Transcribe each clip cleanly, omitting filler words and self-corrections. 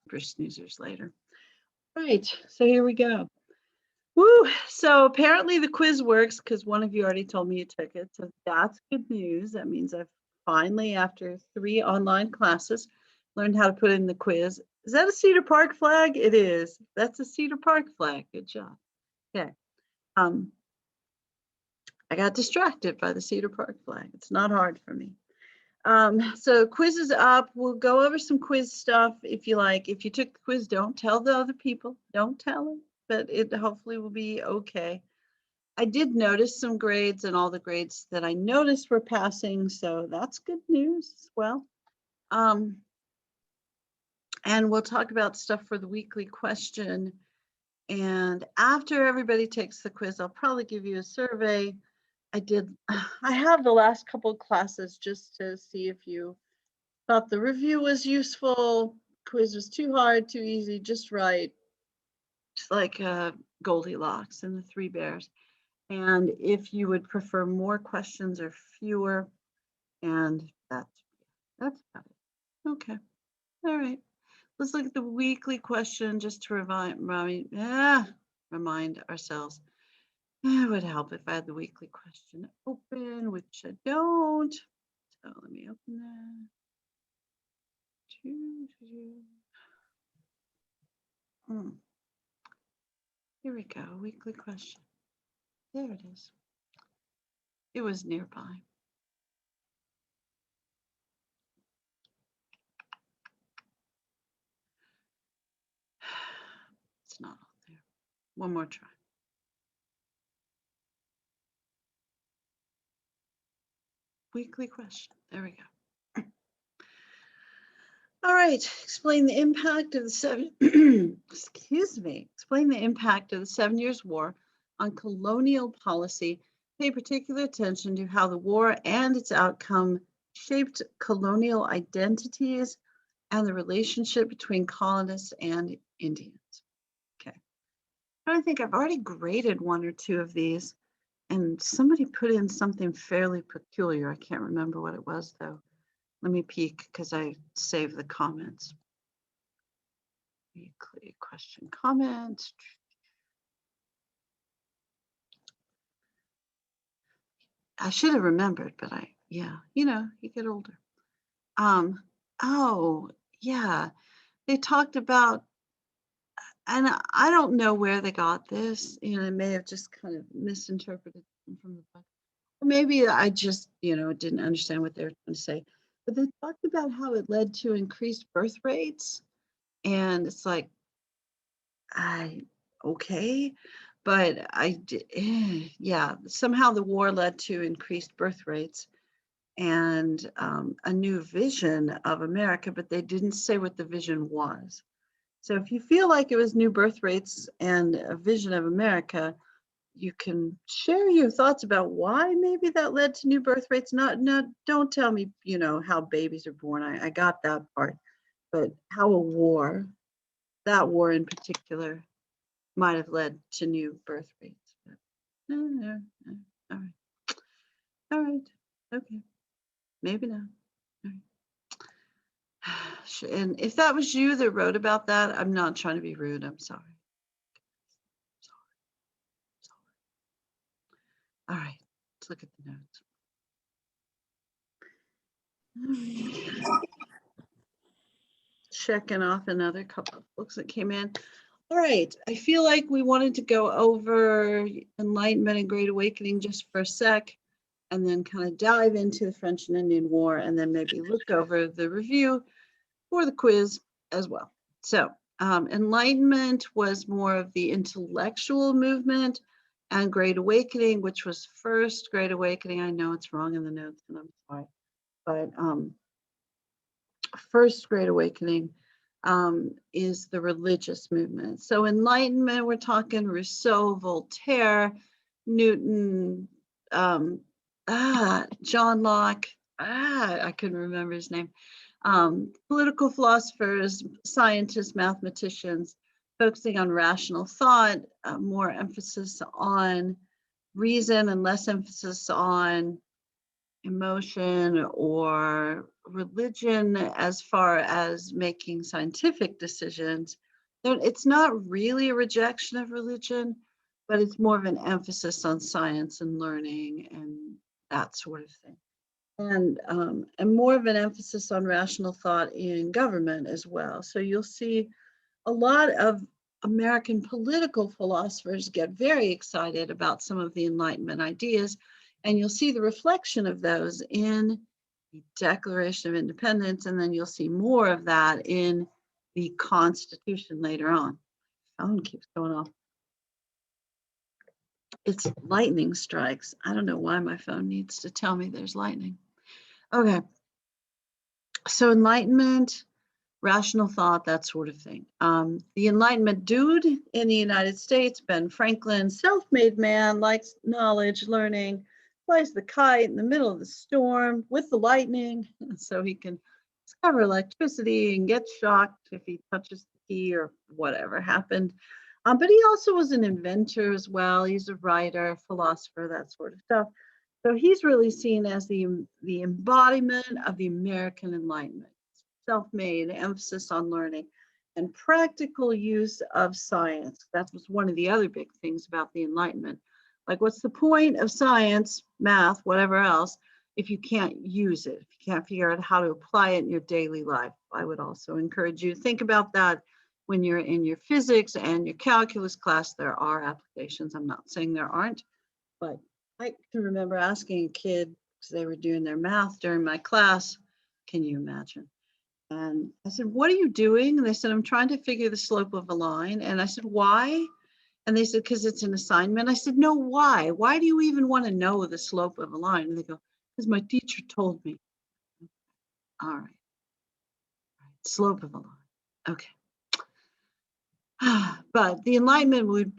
for snoozers later. Right, so here we go. Woo! So apparently the quiz works because one of you already told me you took it. So that's good news. That means I've finally, after 3 online classes, learned how to put in the quiz. Is that a Cedar Park flag? It is. That's a Cedar Park flag. Good job. Okay. I got distracted by the Cedar Park flag. It's not hard for me. So quiz is up. We'll go over some quiz stuff if you like. If you took the quiz, don't tell the other people. Don't tell them, but it hopefully will be okay. I did notice some grades, and all the grades that I noticed were passing, so that's good news as well. And we'll talk about stuff for the weekly question. And after everybody takes the quiz, I'll probably give you a survey. I have the last couple of classes just to see if you thought the review was useful, quiz was too hard, too easy, just right. Just like Goldilocks and the 3 Bears. And if you would prefer more questions or fewer, and that's about it. Okay, all right. Let's look at the weekly question just to remind ourselves. It would help if I had the weekly question open, which I don't. So let me open that. Here we go, weekly question. There it is. It was nearby. It's not out there. One more try. Weekly question. There we go. All right. Explain the impact of the Explain the impact of the 7 Years' War on colonial policy. Pay particular attention to how the war and its outcome shaped colonial identities and the relationship between colonists and Indians. Okay. I think I've already graded 1 or 2 of these, and somebody put in something fairly peculiar. I can't remember what it was though. Let me peek because I saved the comments. Weekly question comment. I should have remembered, but you get older. Oh, yeah. They talked about, and I don't know where they got this. They may have just kind of misinterpreted from the book. Or maybe I just, didn't understand what they were trying to say. But they talked about how it led to increased birth rates. And it's like, okay. But somehow the war led to increased birth rates and a new vision of America, but they didn't say what the vision was. So if you feel like it was new birth rates and a vision of America, you can share your thoughts about why maybe that led to new birth rates. Don't tell me, how babies are born. I got that part, but how that war in particular, might have led to new birth rates. But, all right, okay, maybe not. All right. And if that was you that wrote about that, I'm not trying to be rude. I'm sorry. All right, let's look at the notes. All right. Checking off another couple of books that came in. All right, I feel like we wanted to go over Enlightenment and Great Awakening just for a sec, and then kind of dive into the French and Indian War, and then maybe look over the review for the quiz as well. So Enlightenment was more of the intellectual movement, and Great Awakening, which was first Great Awakening. I know it's wrong in the notes, and I'm sorry, but first Great Awakening is the religious movement. So Enlightenment, we're talking Rousseau, Voltaire, Newton, John Locke, I couldn't remember his name, political philosophers, scientists, mathematicians, focusing on rational thought, more emphasis on reason and less emphasis on emotion or religion as far as making scientific decisions. It's not really a rejection of religion, but it's more of an emphasis on science and learning and that sort of thing. And more of an emphasis on rational thought in government as well. So you'll see a lot of American political philosophers get very excited about some of the Enlightenment ideas, and you'll see the reflection of those in the Declaration of Independence, and then you'll see more of that in the Constitution later on. Phone keeps going off. It's lightning strikes. I don't know why my phone needs to tell me there's lightning. Okay. So Enlightenment, rational thought, that sort of thing. The Enlightenment dude in the United States, Ben Franklin, self-made man, likes knowledge, learning, flies the kite in the middle of the storm with the lightning so he can discover electricity and get shocked if he touches the key or whatever happened. But he also was an inventor as well. He's a writer, philosopher, that sort of stuff. So he's really seen as the embodiment of the American Enlightenment. Self-made, emphasis on learning, and practical use of science. That was one of the other big things about the Enlightenment. Like, what's the point of science, math, whatever else, if you can't use it, if you can't figure out how to apply it in your daily life? I would also encourage you to think about that when you're in your physics and your calculus class. There are applications. I'm not saying there aren't, but I can remember asking a kid, because they were doing their math during my class, can you imagine? And I said, what are you doing? And they said, I'm trying to figure the slope of a line. And I said, why? And they said, because it's an assignment. I said, no, why? Why do you even want to know the slope of a line? And they go, because my teacher told me. All right. Slope of a line. Okay. But the Enlightenment would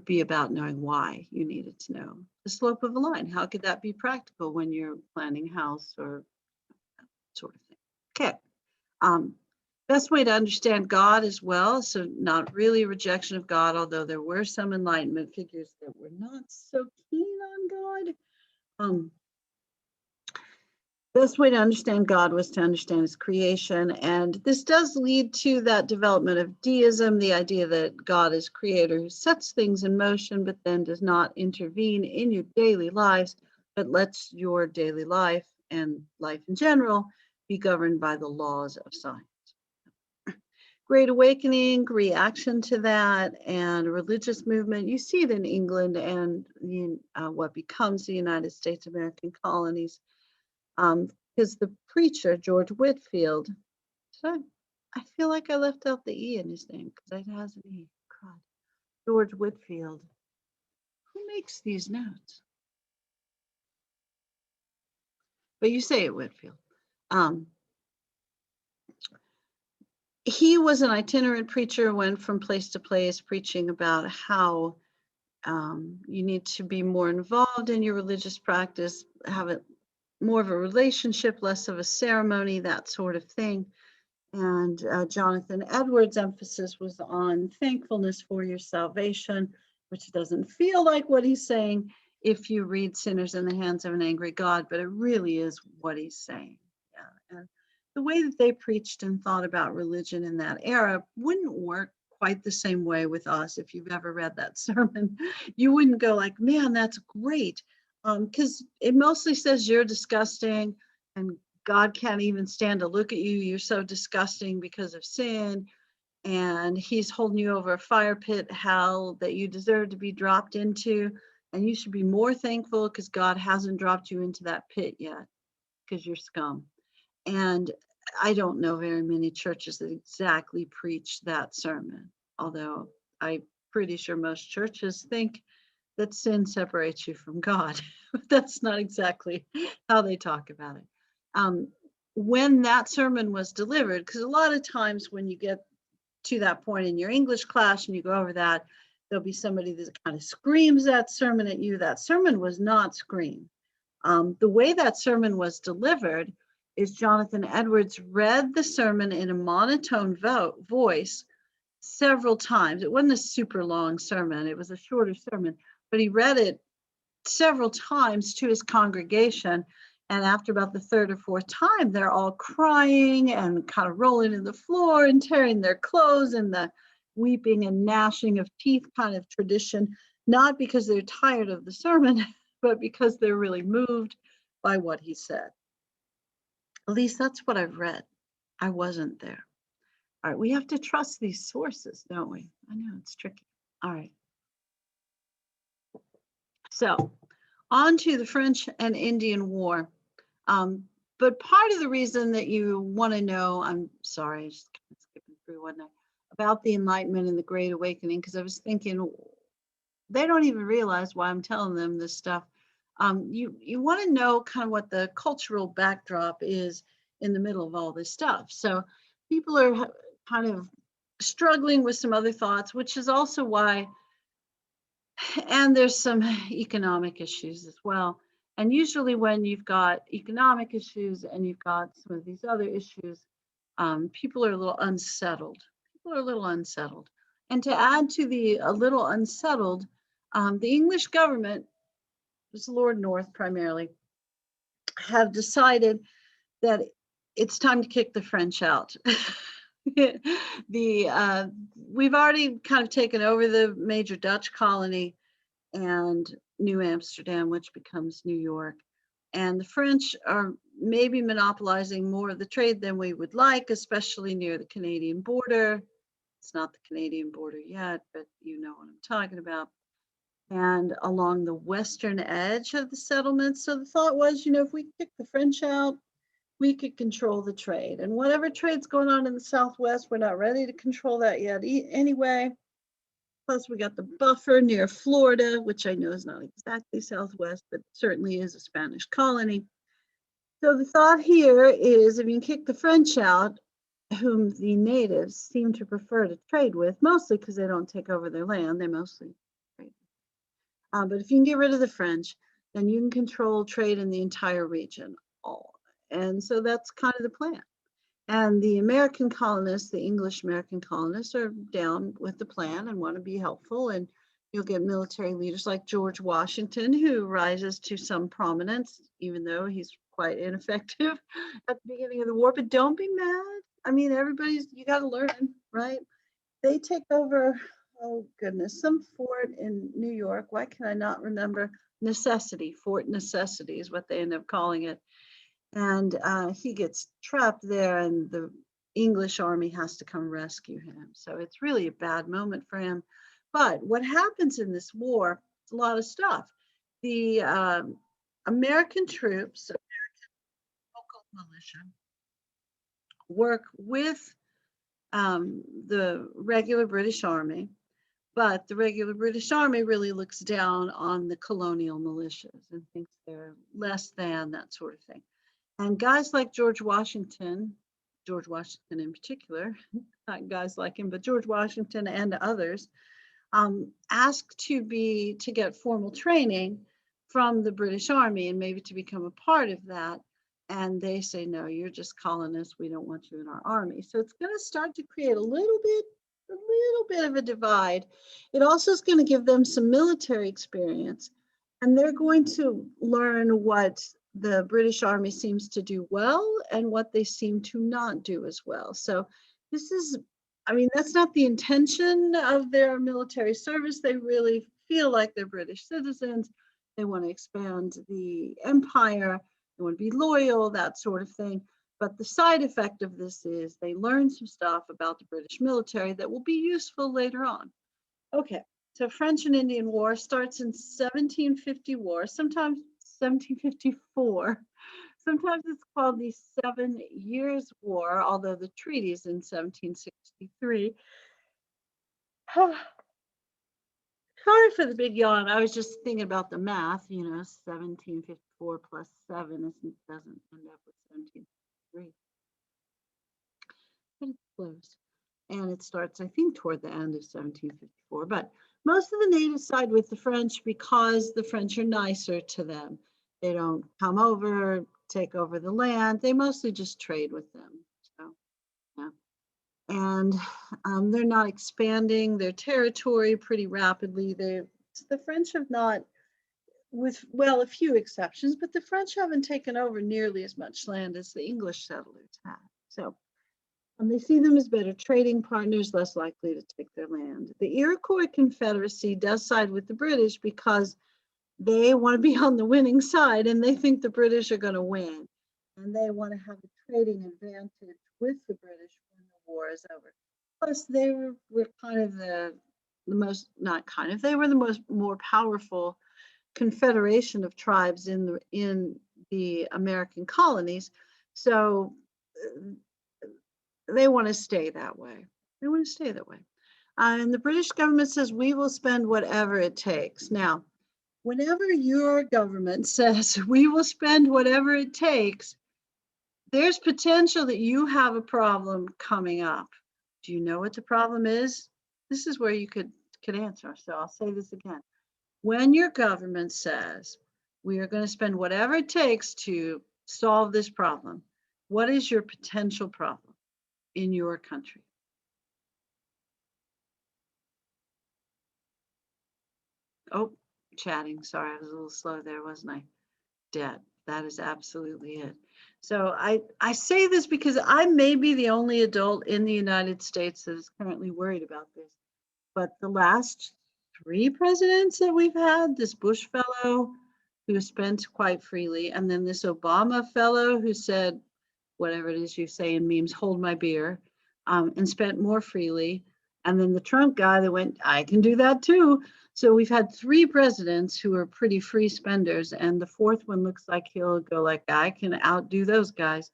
be about knowing why you needed to know the slope of a line. How could that be practical when you're planning a house or that sort of thing? Okay. Best way to understand God as well. So not really a rejection of God, although there were some Enlightenment figures that were not so keen on God. Best way to understand God was to understand his creation. And this does lead to that development of deism, the idea that God is creator who sets things in motion, but then does not intervene in your daily lives, but lets your daily life and life in general be governed by the laws of science. Great Awakening, reaction to that, and religious movement. You see it in England and what becomes the United States American colonies. Because the preacher, George Whitefield, I feel like I left out the E in his name because it has an E. God. George Whitefield. Who makes these notes? But you say it, Whitefield. He was an itinerant preacher, went from place to place preaching about how you need to be more involved in your religious practice, have it more of a relationship, less of a ceremony, that sort of thing. And Jonathan Edwards' emphasis was on thankfulness for your salvation, which doesn't feel like what he's saying if you read Sinners in the Hands of an Angry God, but it really is what he's saying. Yeah. And the way that they preached and thought about religion in that era wouldn't work quite the same way with us. If you've ever read that sermon, you wouldn't go like, man, that's great. Because it mostly says you're disgusting and God can't even stand to look at you. You're so disgusting because of sin. And he's holding you over a fire pit, hell, that you deserve to be dropped into. And you should be more thankful because God hasn't dropped you into that pit yet because you're scum. And I don't know very many churches that exactly preach that sermon, although I'm pretty sure most churches think that sin separates you from God. That's not exactly how they talk about it. When that sermon was delivered, because a lot of times when you get to that point in your English class and you go over that, there'll be somebody that kind of screams that sermon at you. That sermon was not screamed. The way that sermon was delivered is Jonathan Edwards read the sermon in a monotone voice several times. It wasn't a super long sermon. It was a shorter sermon, but he read it several times to his congregation. And after about the third or fourth time, they're all crying and kind of rolling in the floor and tearing their clothes, and the weeping and gnashing of teeth kind of tradition, not because they're tired of the sermon, but because they're really moved by what he said. At least that's what I've read. I wasn't there. All right, we have to trust these sources, don't we? I know it's tricky. All right. So on to the French and Indian War. But part of the reason that you want to know, I'm sorry, I just kept skipping through one night, about the Enlightenment and the Great Awakening, because I was thinking they don't even realize why I'm telling them this stuff. You want to know kind of what the cultural backdrop is in the middle of all this stuff. So people are kind of struggling with some other thoughts, which is also why, and there's some economic issues as well. And usually when you've got economic issues and you've got some of these other issues, people are a little unsettled. People are a little unsettled. And to add to the a little unsettled, the English government, this Lord North primarily, have decided that it's time to kick the French out. We've already kind of taken over the major Dutch colony and New Amsterdam, which becomes New York. And the French are maybe monopolizing more of the trade than we would like, especially near the Canadian border. It's not the Canadian border yet, but you know what I'm talking about. And along the western edge of the settlements. So the thought was, you know, if we kick the French out, we could control the trade. And whatever trade's going on in the Southwest, we're not ready to control that yet anyway. Plus, we got the buffer near Florida, which I know is not exactly Southwest, but certainly is a Spanish colony. So the thought here is if you kick the French out, whom the natives seem to prefer to trade with, mostly because they don't take over their land, they mostly trade. But if you can get rid of the French, then you can control trade in the entire region. And so that's kind of the plan. And the American colonists, the English American colonists, are down with the plan and want to be helpful. And you'll get military leaders like George Washington, who rises to some prominence, even though he's quite ineffective at the beginning of the war. But don't be mad. I mean, you got to learn, right? They take over, oh goodness, some fort in New York. Why can I not remember? Necessity, Fort Necessity is what they end up calling it. And he gets trapped there, and the English army has to come rescue him. So it's really a bad moment for him. But what happens in this war, it's a lot of stuff. The American troops, American local militia, work with the regular British army, but the regular British army really looks down on the colonial militias and thinks they're less than, that sort of thing. And guys like George Washington in particular, not guys like him, but George Washington and others, asked to get formal training from the British Army and maybe to become a part of that. And they say, no, you're just colonists. We don't want you in our army. So it's going to start to create a little bit of a divide. It also is going to give them some military experience, and they're going to learn what the British Army seems to do well and what they seem to not do as well. So this is, I mean, that's not the intention of their military service. They really feel like they're British citizens. They want to expand the empire. They want to be loyal, that sort of thing. But the side effect of this is they learn some stuff about the British military that will be useful later on. Okay, so French and Indian War starts in 1750 war, sometimes 1754. Sometimes it's called the 7 Years' War, although the treaty is in 1763. Sorry for the big yawn. I was just thinking about the math, 1754 plus 7 doesn't end up with 1753. But it's close. And it starts, I think, toward the end of 1754. But most of the natives side with the French because the French are nicer to them. They don't come over, take over the land. They mostly just trade with them. So, yeah. And they're not expanding their territory pretty rapidly. The French have not with, well, a few exceptions, but the French haven't taken over nearly as much land as the English settlers have. So they see them as better trading partners, less likely to take their land. The Iroquois Confederacy does side with the British because they want to be on the winning side and they think the British are going to win. And they want to have a trading advantage with the British when the war is over. Plus, they were kind of the most, not kind of, they were the more powerful confederation of tribes in the American colonies. So they want to stay that way. They want to stay that way. And the British government says, we will spend whatever it takes. Now, whenever your government says, we will spend whatever it takes, there's potential that you have a problem coming up. Do you know what the problem is? This is where you could answer. So I'll say this again. When your government says, we are going to spend whatever it takes to solve this problem, what is your potential problem in your country? Oh, chatting. Sorry, I was a little slow there, wasn't I? Debt. That is absolutely it. So I say this because I may be the only adult in the United States that is currently worried about this. But the last 3 presidents that we've had, this Bush fellow who spent quite freely, and then this Obama fellow who said, whatever it is you say in memes, hold my beer, and spent more freely. And then the Trump guy that went, I can do that too. So we've had 3 presidents who are pretty free spenders, and the 4th one looks like he'll go like, I can outdo those guys.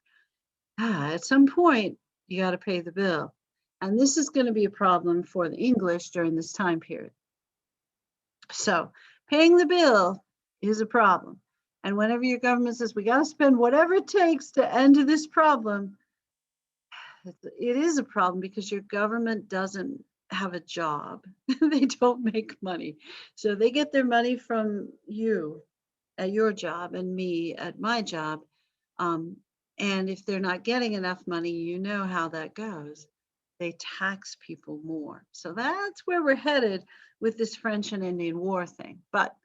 At some point, you got to pay the bill. And this is going to be a problem for the English during this time period. So paying the bill is a problem. And whenever your government says, we got to spend whatever it takes to end this problem, it is a problem because your government doesn't have a job. They don't make money. So they get their money from you at your job and me at my job. And if they're not getting enough money, you know how that goes. They tax people more. So that's where we're headed with this French and Indian War thing. But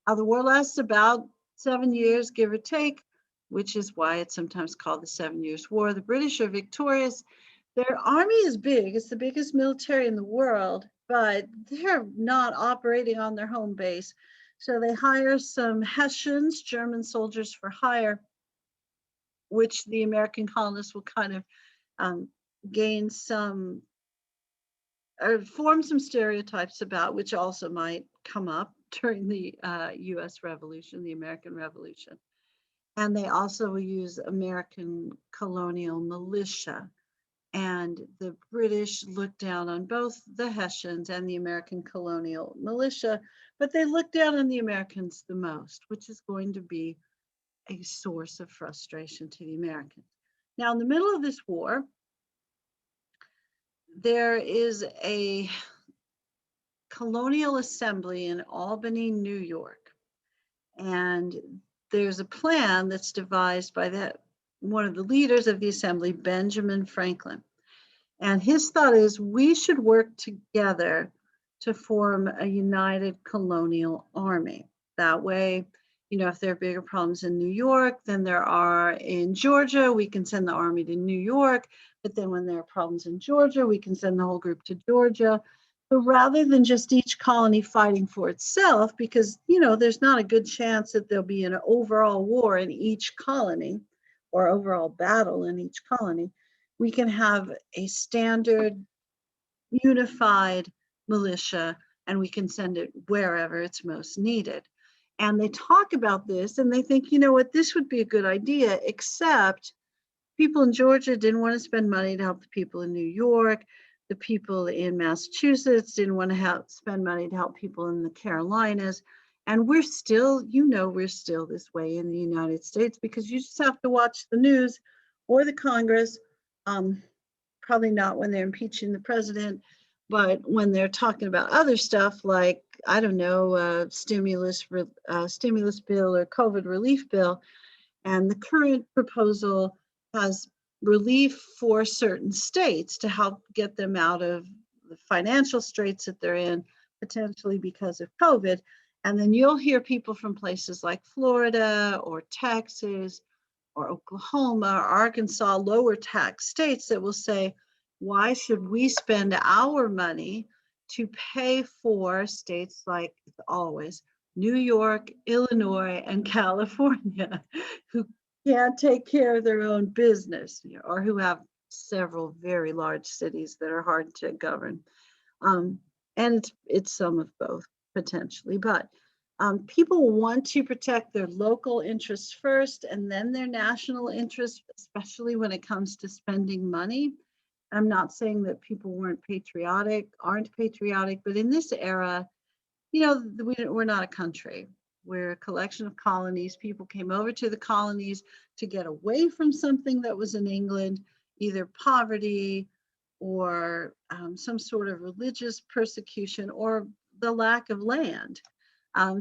the war lasts about 7 years, give or take, which is why it's sometimes called the 7 Years' War. The British are victorious. Their army is big. It's the biggest military in the world, but they're not operating on their home base. So they hire some Hessians, German soldiers for hire, which the American colonists will kind of gain some, or form some stereotypes about, which also might come up during the US Revolution, the American Revolution. And they also will use American colonial militia. And the British look down on both the Hessians and the American colonial militia, but they look down on the Americans the most, which is going to be a source of frustration to the Americans. Now, in the middle of this war, there is a colonial assembly in Albany, New York. And there's a plan that's devised by one of the leaders of the assembly, Benjamin Franklin. And his thought is we should work together to form a united colonial army. That way, you know, if there are bigger problems in New York than there are in Georgia, we can send the army to New York. But then when there are problems in Georgia, we can send the whole group to Georgia. But rather than just each colony fighting for itself, because, you know, there's not a good chance that there'll be an overall war in each colony or overall battle in each colony, we can have a standard unified militia and we can send it wherever it's most needed. And they talk about this and they think, you know what, this would be a good idea, except people in Georgia didn't want to spend money to help the people in New York. The people in Massachusetts didn't want to spend money to help people in the Carolinas. And we're still, you know, we're still this way in the United States because you just have to watch the news or the Congress. Probably not when they're impeaching the president, but when they're talking about other stuff like, I don't know, stimulus bill or COVID relief bill. And the current proposal has relief for certain states to help get them out of the financial straits that they're in, potentially because of COVID. And then you'll hear people from places like Florida or Texas or Oklahoma or Arkansas, lower tax states, that will say, why should we spend our money to pay for states like, always, New York, Illinois, and California, who can't take care of their own business, or who have several very large cities that are hard to govern. And it's some of both potentially, but people want to protect their local interests first and then their national interests, especially when it comes to spending money. I'm not saying that people aren't patriotic, but in this era, we're not a country. We're a collection of colonies. People came over to the colonies to get away from something that was in England, either poverty or some sort of religious persecution or the lack of land.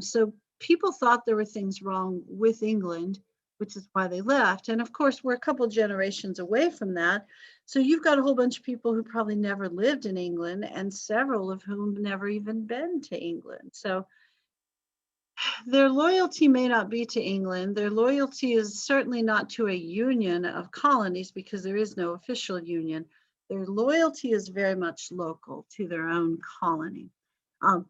So people thought there were things wrong with England, which is why they left. And of course, we're a couple generations away from that. So you've got a whole bunch of people who probably never lived in England, and several of whom never even been to England. So their loyalty may not be to England. Their loyalty is certainly not to a union of colonies, because there is no official union. Their loyalty is very much local to their own colony.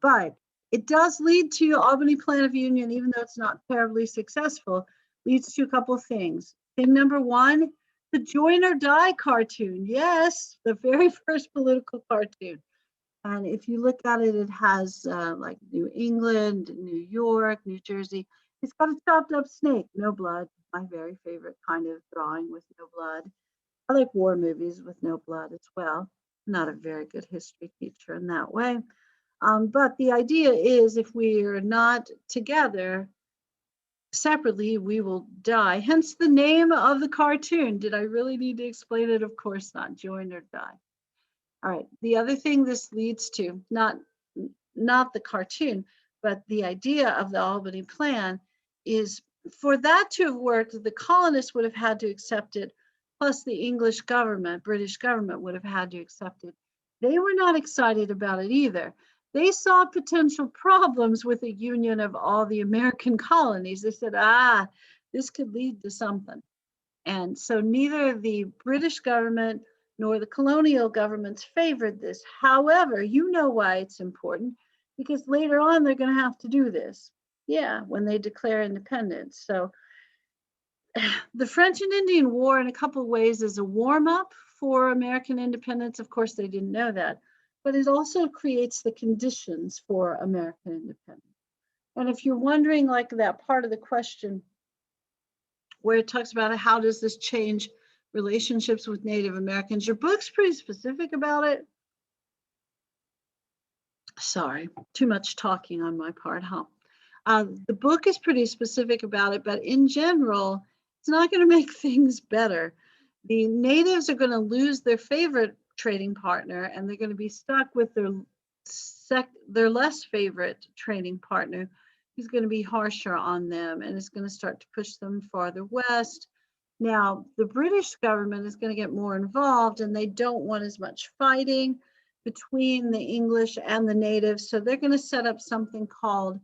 But it does lead to Albany Plan of Union, even though it's not terribly successful, leads to a couple of things. Thing number one, the Join or Die cartoon. Yes, the very first political cartoon. And if you look at it, it has like New England, New York, New Jersey. It's got a chopped up snake, no blood. My very favorite kind of drawing with no blood. I like war movies with no blood as well. Not a very good history teacher in that way. But the idea is, if we are not together separately, we will die. Hence the name of the cartoon. Did I really need to explain it? Of course not. Join or die. All right. The other thing this leads to, not the cartoon, but the idea of the Albany Plan, is for that to have worked, the colonists would have had to accept it, plus the English government, British government, would have had to accept it. They were not excited about it either. They saw potential problems with the union of all the American colonies. They said, this could lead to something. And so neither the British government nor the colonial governments favored this. However, you know why it's important, because later on they're going to have to do this. Yeah, when they declare independence. So the French and Indian War, in a couple of ways, is a warm-up for American independence. Of course, they didn't know that, but it also creates the conditions for American independence. And if you're wondering, like that part of the question where it talks about how does this change relationships with Native Americans, your book's pretty specific about it. Sorry, too much talking on my part, huh? The book is pretty specific about it, but in general, it's not going to make things better. The natives are going to lose their favorite trading partner, and they're going to be stuck with their less favorite trading partner, who's going to be harsher on them and is going to start to push them farther west. Now, the British government is going to get more involved, and they don't want as much fighting between the English and the natives, so they're going to set up something called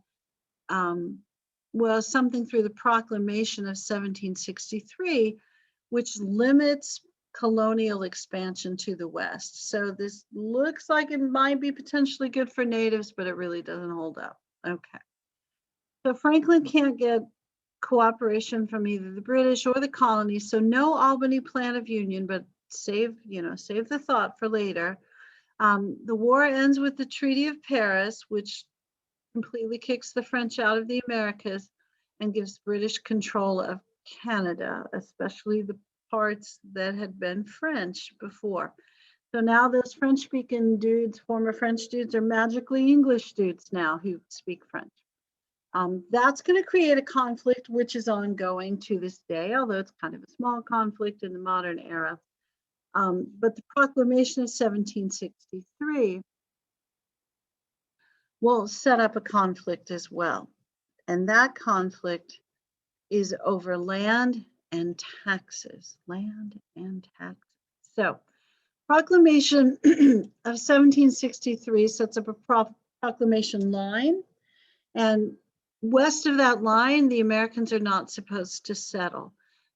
something through the Proclamation of 1763, which limits colonial expansion to the West. So this looks like it might be potentially good for natives, but it really doesn't hold up. Okay. So Franklin can't get cooperation from either the British or the colonies, so no Albany Plan of Union, but save the thought for later. The war ends with the Treaty of Paris, which completely kicks the French out of the Americas and gives British control of Canada, especially the parts that had been French before. So now those French-speaking dudes, former French dudes, are magically English dudes now who speak French. That's going to create a conflict which is ongoing to this day, although it's kind of a small conflict in the modern era. But the Proclamation of 1763 will set up a conflict as well. And that conflict is over land and taxes. Land and taxes. So, Proclamation of 1763 sets up a proclamation line. And west of that line, the Americans are not supposed to settle.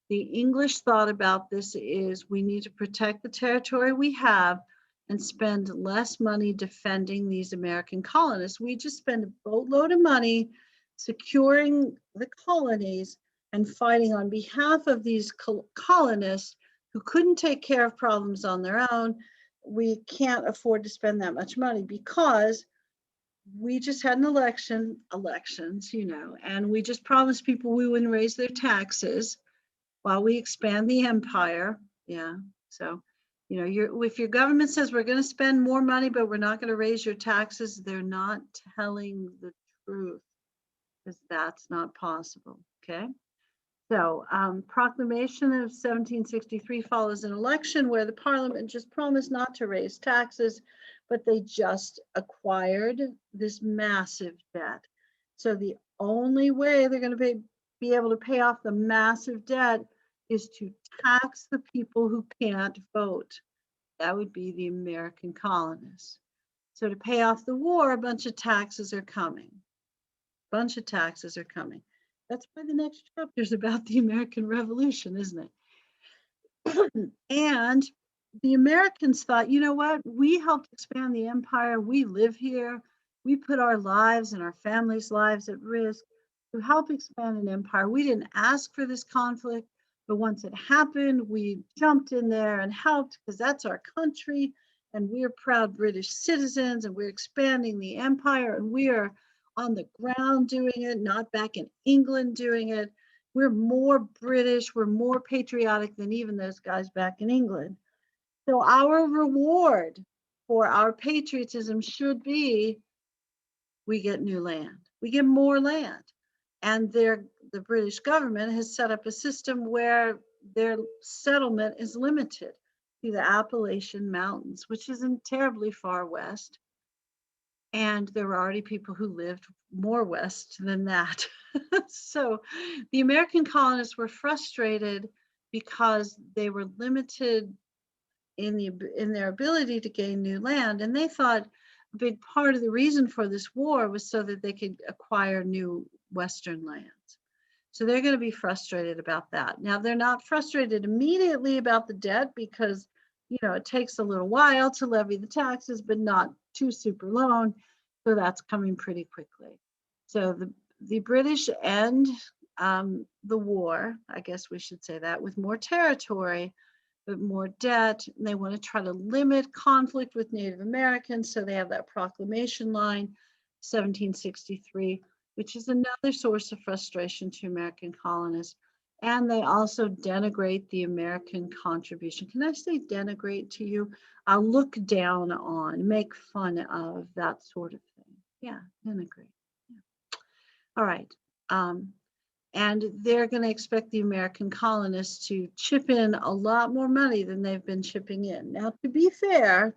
The English thought about this is we need to protect the territory we have and spend less money defending these American colonists. We just spend a boatload of money securing the colonies and fighting on behalf of these colonists who couldn't take care of problems on their own. We can't afford to spend that much money because we just had an elections, and we just promised people we wouldn't raise their taxes while we expand the empire. Yeah. So, if your government says we're going to spend more money, but we're not going to raise your taxes, they're not telling the truth, because that's not possible. Okay. So, Proclamation of 1763 follows an election where the Parliament just promised not to raise taxes, but they just acquired this massive debt. So the only way they're going to be able to pay off the massive debt is to tax the people who can't vote. That would be the American colonists. So to pay off the war, a bunch of taxes are coming. Bunch of taxes are coming. That's why the next chapter is about the American Revolution, isn't it? And the Americans thought, you know what? We helped expand the empire. We live here. We put our lives and our families' lives at risk to help expand an empire. We didn't ask for this conflict, but once it happened, we jumped in there and helped because that's our country. And we're proud British citizens and we're expanding the empire and we are on the ground doing it, not back in England doing it. We're more British, we're more patriotic than even those guys back in England. So our reward for our patriotism should be we get new land, we get more land. And the British government has set up a system where their settlement is limited to the Appalachian Mountains, which isn't terribly far west. And there were already people who lived more west than that. So the American colonists were frustrated because they were limited in their ability to gain new land. And they thought a big part of the reason for this war was so that they could acquire new Western lands. So they're going to be frustrated about that. Now, they're not frustrated immediately about the debt because it takes a little while to levy the taxes, but not too super long. So that's coming pretty quickly. So the British end the war, I guess we should say that, with more territory, but more debt. And they want to try to limit conflict with Native Americans. So they have that proclamation line, 1763, which is another source of frustration to American colonists. And they also denigrate the American contribution. Can I say denigrate to you? I'll look down on, make fun of, that sort of thing. Yeah, denigrate. Yeah. All right. And they're going to expect the American colonists to chip in a lot more money than they've been chipping in. Now, to be fair,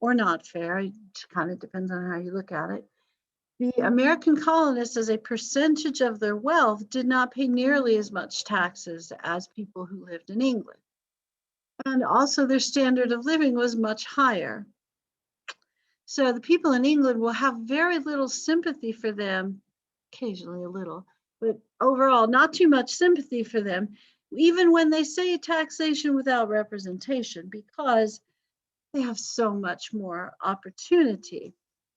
or not fair, it kind of depends on how you look at it, the American colonists, as a percentage of their wealth, did not pay nearly as much taxes as people who lived in England. And also their standard of living was much higher. So the people in England will have very little sympathy for them, occasionally a little, but overall not too much sympathy for them, even when they say taxation without representation, because they have so much more opportunity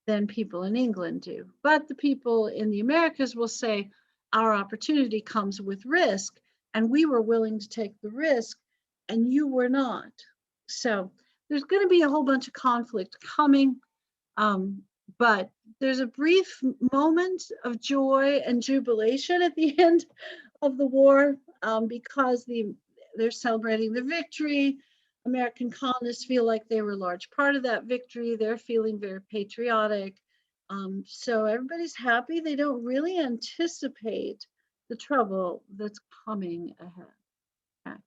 than people in England do. But the people in the Americas will say, our opportunity comes with risk, and we were willing to take the risk, and you were not. So there's going to be a whole bunch of conflict coming, but there's a brief moment of joy and jubilation at the end of the war because they're celebrating the victory. American colonists feel like they were a large part of that victory. They're feeling very patriotic. So everybody's happy. They don't really anticipate the trouble that's coming ahead. Okay.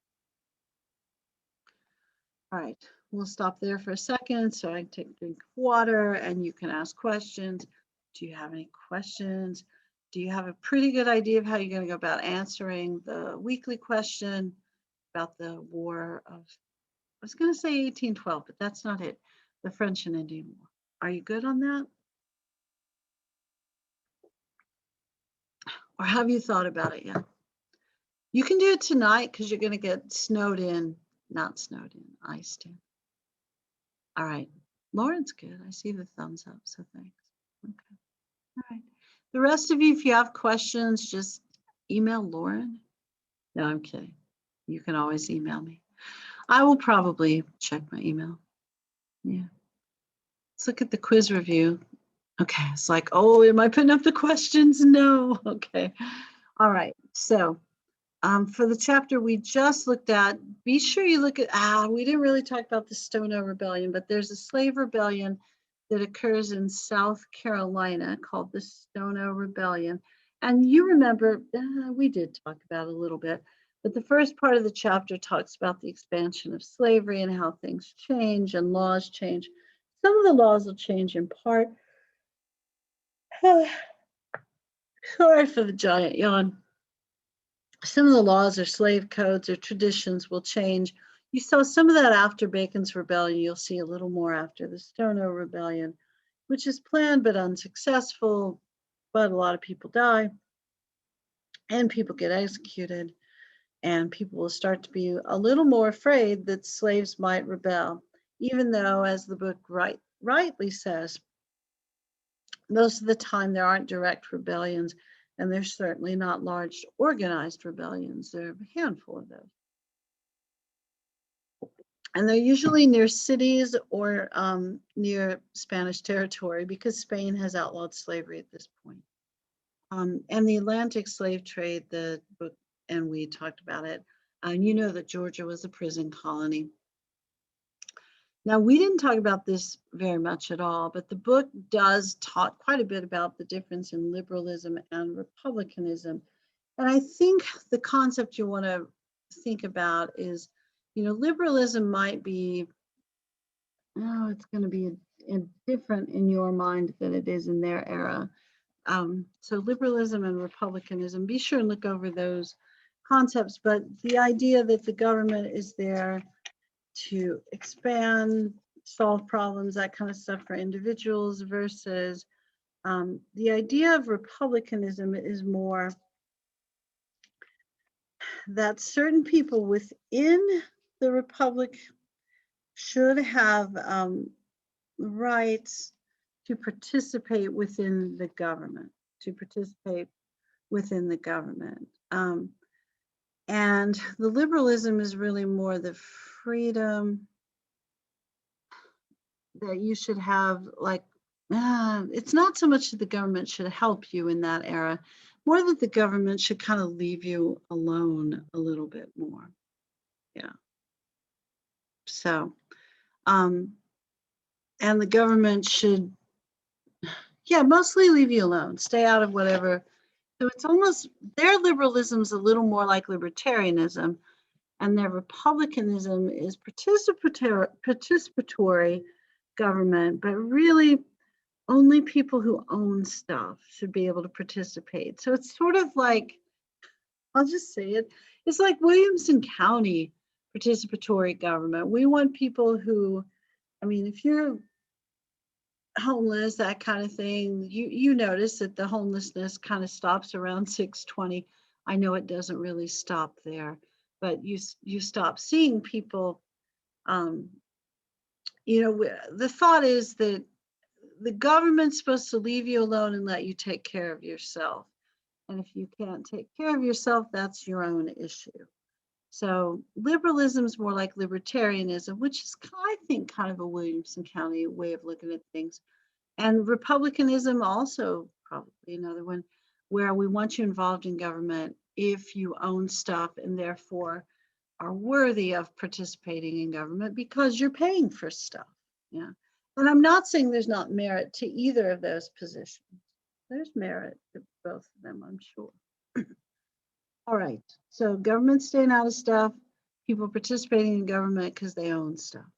All right, we'll stop there for a second so I can take a drink of water and you can ask questions. Do you have any questions? Do you have a pretty good idea of how you're going to go about answering the weekly question about the War of, I was going to say 1812, but that's not it. The French and Indian War. Are you good on that? Or have you thought about it yet? You can do it tonight because you're going to get snowed in, not snowed in, iced in. All right. Lauren's good. I see the thumbs up, so thanks. Okay. All right. The rest of you, if you have questions, just email Lauren. No, I'm kidding. You can always email me. I will probably check my email. Yeah. Let's look at the quiz review. Okay. It's like, oh, am I putting up the questions? No. Okay. All right. So for the chapter we just looked at, be sure you look at, we didn't really talk about the Stono Rebellion, but there's a slave rebellion that occurs in South Carolina called the Stono Rebellion. And you remember, we did talk about it a little bit, but the first part of the chapter talks about the expansion of slavery and how things change and laws change. Some of the laws will change in part. Sorry for the giant yawn. Some of the laws or slave codes or traditions will change. You saw some of that after Bacon's Rebellion. You'll see a little more after the Stono Rebellion, which is planned but unsuccessful, but a lot of people die and people get executed, and people will start to be a little more afraid that slaves might rebel, even though, as the book rightly says, most of the time there aren't direct rebellions. And there's certainly not large organized rebellions. There are a handful of those. And they're usually near cities or near Spanish territory because Spain has outlawed slavery at this point. And the Atlantic slave trade, the book, and we talked about it. And you know that Georgia was a prison colony. Now, we didn't talk about this very much at all, but the book does talk quite a bit about the difference in liberalism and republicanism. And I think the concept you want to think about is, you know, liberalism might be, oh, it's going to be different in your mind than it is in their era. So liberalism and republicanism, be sure and look over those concepts, but the idea that the government is there to expand, solve problems, that kind of stuff for individuals versus the idea of republicanism is more that certain people within the republic should have rights to participate within the government, and the liberalism is really more the freedom that you should have, like, it's not so much that the government should help you in that era, more that the government should kind of leave you alone a little bit more. Yeah. So, and the government should, mostly leave you alone, stay out of whatever. So it's almost, their liberalism is a little more like libertarianism, and their republicanism is participatory government, but really only people who own stuff should be able to participate. So it's sort of like, I'll just say it, it's like Williamson County participatory government. We want people who, I mean, if you're homeless, that kind of thing, you notice that the homelessness kind of stops around 620. I know it doesn't really stop there, but you stop seeing people. You know, the thought is that the government's supposed to leave you alone and let you take care of yourself. And if you can't take care of yourself, that's your own issue. So liberalism is more like libertarianism, which is, I think, kind of a Williamson County way of looking at things. And republicanism also probably another one, where we want you involved in government if you own stuff and therefore are worthy of participating in government because you're paying for stuff. Yeah. And I'm not saying there's not merit to either of those positions. There's merit to both of them, I'm sure. All right, so government staying out of stuff, people participating in government because they own stuff.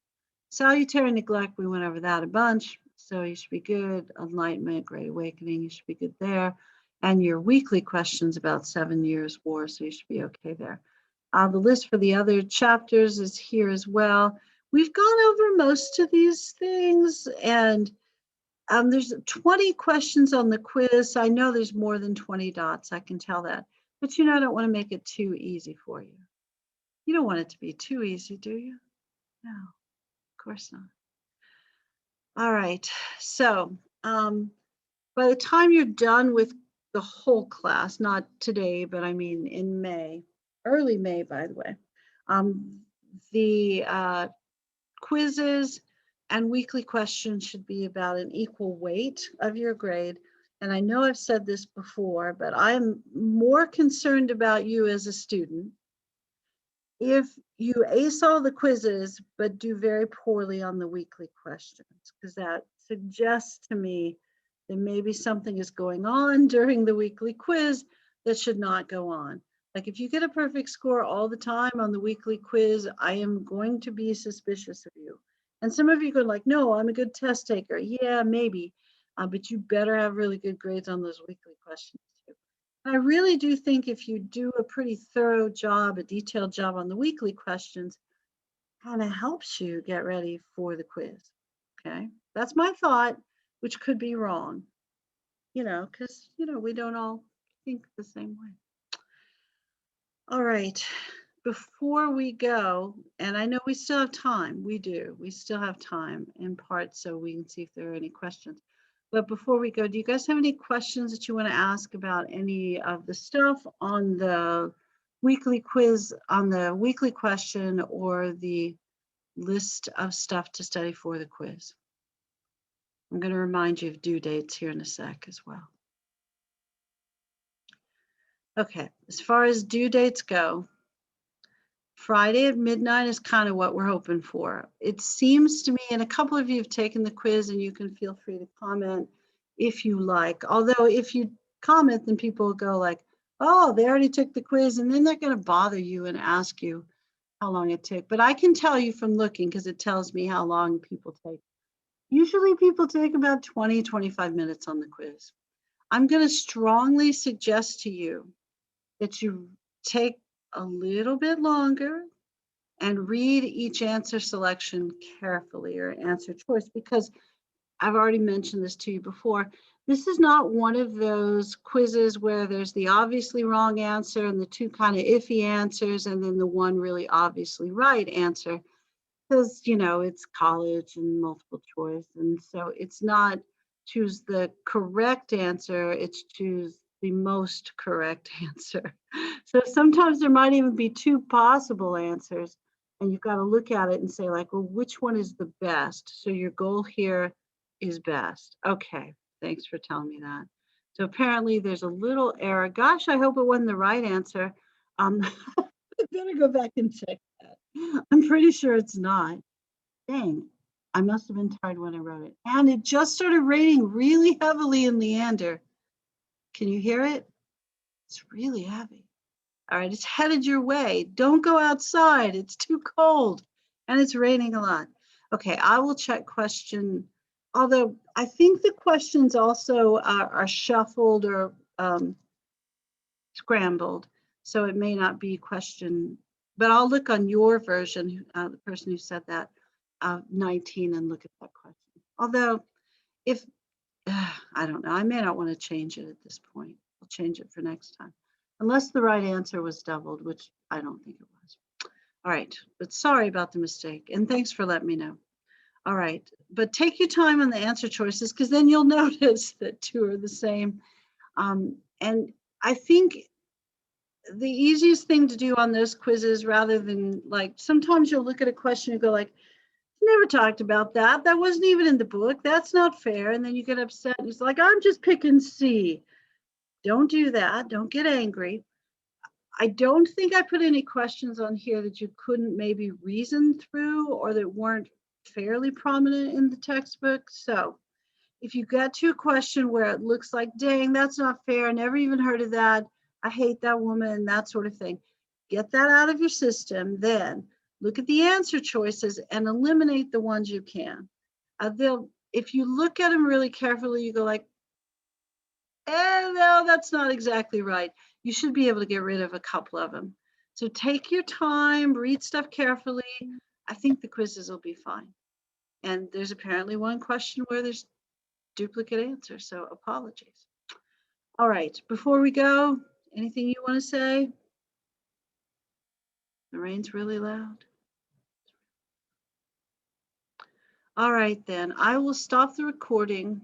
Salutary neglect, we went over that a bunch, so you should be good. Enlightenment, Great Awakening, you should be good there. And your weekly questions about 7 Years' War, so you should be okay there. The list for the other chapters is here as well. We've gone over most of these things, and There's 20 questions on the quiz. I know there's more than 20 dots. I can tell that. But I don't want to make it too easy for you. You don't want it to be too easy, do you? No, of course not. All right. So by the time you're done with the whole class, not today, but I mean in May, early May, by the way, the quizzes and weekly questions should be about an equal weight of your grade. And I know I've said this before, but I'm more concerned about you as a student if you ace all the quizzes but do very poorly on the weekly questions, because that suggests to me that maybe something is going on during the weekly quiz that should not go on. Like if you get a perfect score all the time on the weekly quiz, I am going to be suspicious of you. And some of you go like, no, I'm a good test taker. Yeah, maybe, but you better have really good grades on those weekly questions too. I really do think if you do a pretty thorough job, a detailed job on the weekly questions, kind of helps you get ready for the quiz. Okay, that's my thought, which could be wrong, because, we don't all think the same way. All right, before we go, and I know we still have time, we still have time in part so we can see if there are any questions. But before we go, do you guys have any questions that you want to ask about any of the stuff on the weekly quiz, on the weekly question, or the list of stuff to study for the quiz? I'm going to remind you of due dates here in a sec as well. Okay, as far as due dates go, Friday at midnight is kind of what we're hoping for. It seems to me, and a couple of you have taken the quiz, and you can feel free to comment if you like. Although if you comment, then people will go like, oh, they already took the quiz, and then they're going to bother you and ask you how long it took. But I can tell you from looking, because it tells me how long people take. Usually people take about 20, 25 minutes on the quiz. I'm going to strongly suggest to you that you take a little bit longer and read each answer selection carefully, or answer choice, because I've already mentioned this to you before. This is not one of those quizzes where there's the obviously wrong answer and the two kind of iffy answers and then the one really obviously right answer, because it's college and multiple choice, and so it's not choose the correct answer, it's choose the most correct answer. So sometimes there might even be two possible answers, and you've got to look at it and say like, well, which one is the best? So your goal here is best. Okay, thanks for telling me that. So apparently there's a little error. Gosh, I hope it wasn't the right answer. I better go back and check that. I'm pretty sure it's not. Dang, I must have been tired when I wrote it. And it just started raining really heavily in Leander. Can you hear it? It's really heavy. All right, it's headed your way. Don't go outside. It's too cold and it's raining a lot. Okay, I will check question, although I think the questions also are shuffled or scrambled. So it may not be question, but I'll look on your version, the person who said that, 19, and look at that question. Although if, I don't know, I may not want to change it at this point. I'll change it for next time. Unless the right answer was doubled, which I don't think it was. All right, but sorry about the mistake. And thanks for letting me know. All right, but take your time on the answer choices, because then you'll notice that two are the same. And I think the easiest thing to do on those quizzes, rather than like, sometimes you'll look at a question and go like, never talked about that. That wasn't even in the book. That's not fair. And then you get upset and it's like, I'm just picking C. Don't do that. Don't get angry. I don't think I put any questions on here that you couldn't maybe reason through or that weren't fairly prominent in the textbook. So if you get to a question where it looks like, dang, that's not fair, I never even heard of that, I hate that woman, that sort of thing, get that out of your system. Then look at the answer choices and eliminate the ones you can. If you look at them really carefully, you go like, no, that's not exactly right. You should be able to get rid of a couple of them. So take your time, read stuff carefully. I think the quizzes will be fine. And there's apparently one question where there's duplicate answer, so apologies. All right, before we go, anything you want to say? The rain's really loud. All right, then I will stop the recording.